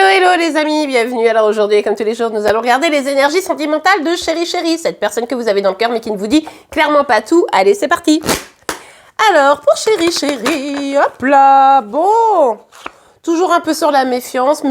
Hello les amis, bienvenue. Alors aujourd'hui, comme tous les jours, nous allons regarder les énergies sentimentales de Chéri, cette personne que vous avez dans le cœur mais qui ne vous dit clairement pas tout. Allez, c'est parti. Alors, pour Chéri, hop là, bon... Toujours un peu sur la méfiance,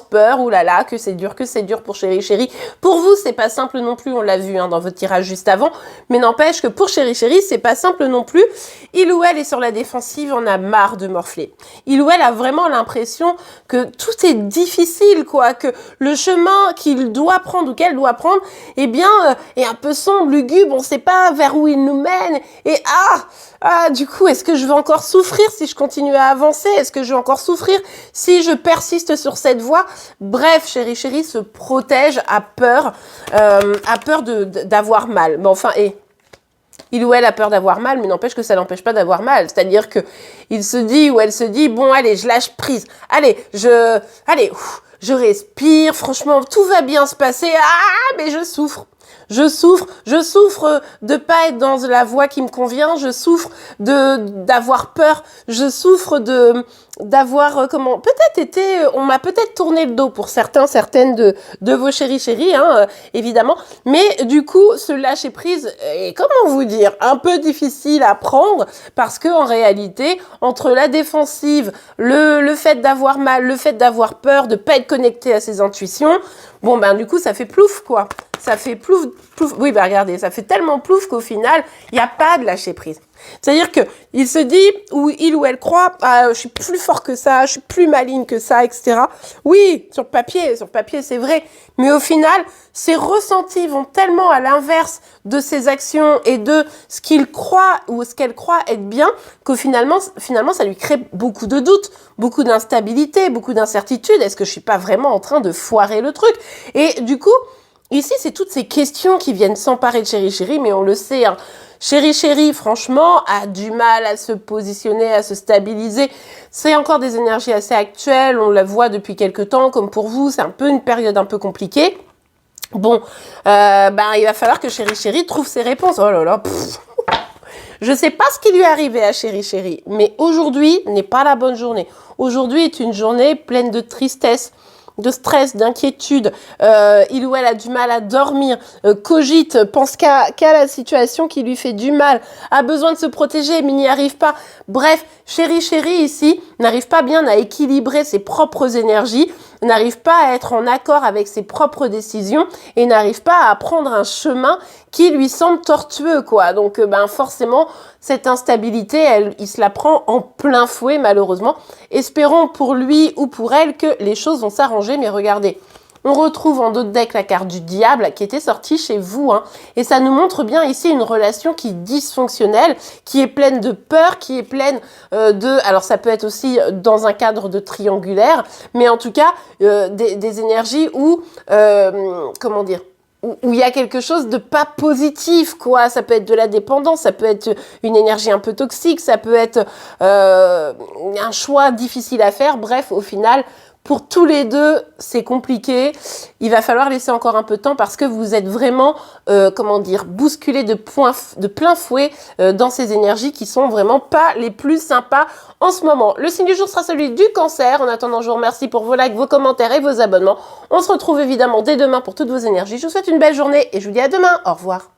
peur, oulala, que c'est dur pour Chéri. Pour vous, c'est pas simple non plus, on l'a vu dans votre tirage juste avant, mais n'empêche que pour Chéri, c'est pas simple non plus. Il ou elle est sur la défensive, on a marre de morfler. Il ou elle a vraiment l'impression que tout est difficile, quoi, que le chemin qu'il doit prendre ou qu'elle doit prendre, eh bien, est un peu sombre, lugubre, on sait pas vers où il nous mène, et du coup, est-ce que je vais encore souffrir si je continue à avancer? Est-ce que je vais encore souffrir si je persiste sur cette voie? Bref, Chéri se protège, a peur d'avoir mal. Mais enfin, il ou elle a peur d'avoir mal, mais n'empêche que ça n'empêche pas d'avoir mal. C'est-à-dire que il se dit ou elle se dit, bon, allez, je lâche prise. Allez, je respire. Franchement, tout va bien se passer. Mais je souffre. Je souffre de pas être dans la voie qui me convient, je souffre d'avoir peur, je souffre d'avoir on m'a peut-être tourné le dos pour certaines de vos chéris, évidemment, mais du coup, ce lâcher prise est, comment vous dire, un peu difficile à prendre parce que en réalité, entre la défensive, le fait d'avoir mal, le fait d'avoir peur, de pas être connecté à ses intuitions, bon ben du coup, ça fait plouf quoi. Ça fait plouf. Oui, bah regardez, ça fait tellement plouf qu'au final, il n'y a pas de lâcher prise. C'est-à-dire que il se dit, ou il ou elle croit, je suis plus fort que ça, je suis plus maligne que ça, etc. Oui, sur papier, c'est vrai. Mais au final, ses ressentis vont tellement à l'inverse de ses actions et de ce qu'il croit ou ce qu'elle croit être bien, qu'au finalement, ça lui crée beaucoup de doutes, beaucoup d'instabilité, beaucoup d'incertitude. Est-ce que je suis pas vraiment en train de foirer le truc? Et du coup, ici, c'est toutes ces questions qui viennent s'emparer de Chéri, mais on le sait, Chéri, franchement, a du mal à se positionner, à se stabiliser. C'est encore des énergies assez actuelles, on la voit depuis quelques temps, comme pour vous, c'est un peu une période un peu compliquée. Bon, il va falloir que Chéri trouve ses réponses. Oh là là, Je sais pas ce qui lui est arrivé à Chéri, mais aujourd'hui n'est pas la bonne journée. Aujourd'hui est une journée pleine de tristesse, de stress, d'inquiétude, il ou elle a du mal à dormir, cogite, pense qu'à la situation qui lui fait du mal, a besoin de se protéger mais n'y arrive pas. Bref, Chéri ici n'arrive pas bien à équilibrer ses propres énergies, n'arrive pas à être en accord avec ses propres décisions et n'arrive pas à prendre un chemin qui lui semble tortueux, quoi. Donc, forcément, cette instabilité, il se la prend en plein fouet, malheureusement. Espérons pour lui ou pour elle que les choses vont s'arranger, mais regardez. On retrouve en dos de deck la carte du diable qui était sortie chez vous. Et ça nous montre bien ici une relation qui est dysfonctionnelle, qui est pleine de peur, qui est pleine alors ça peut être aussi dans un cadre de triangulaire, mais en tout cas des énergies où, comment dire, où il y a quelque chose de pas positif, quoi. Ça peut être de la dépendance, ça peut être une énergie un peu toxique, ça peut être un choix difficile à faire. Bref, au final, pour tous les deux, c'est compliqué. Il va falloir laisser encore un peu de temps parce que vous êtes vraiment, bousculés de plein fouet dans ces énergies qui sont vraiment pas les plus sympas en ce moment. Le signe du jour sera celui du Cancer. En attendant, je vous remercie pour vos likes, vos commentaires et vos abonnements. On se retrouve évidemment dès demain pour toutes vos énergies. Je vous souhaite une belle journée et je vous dis à demain. Au revoir.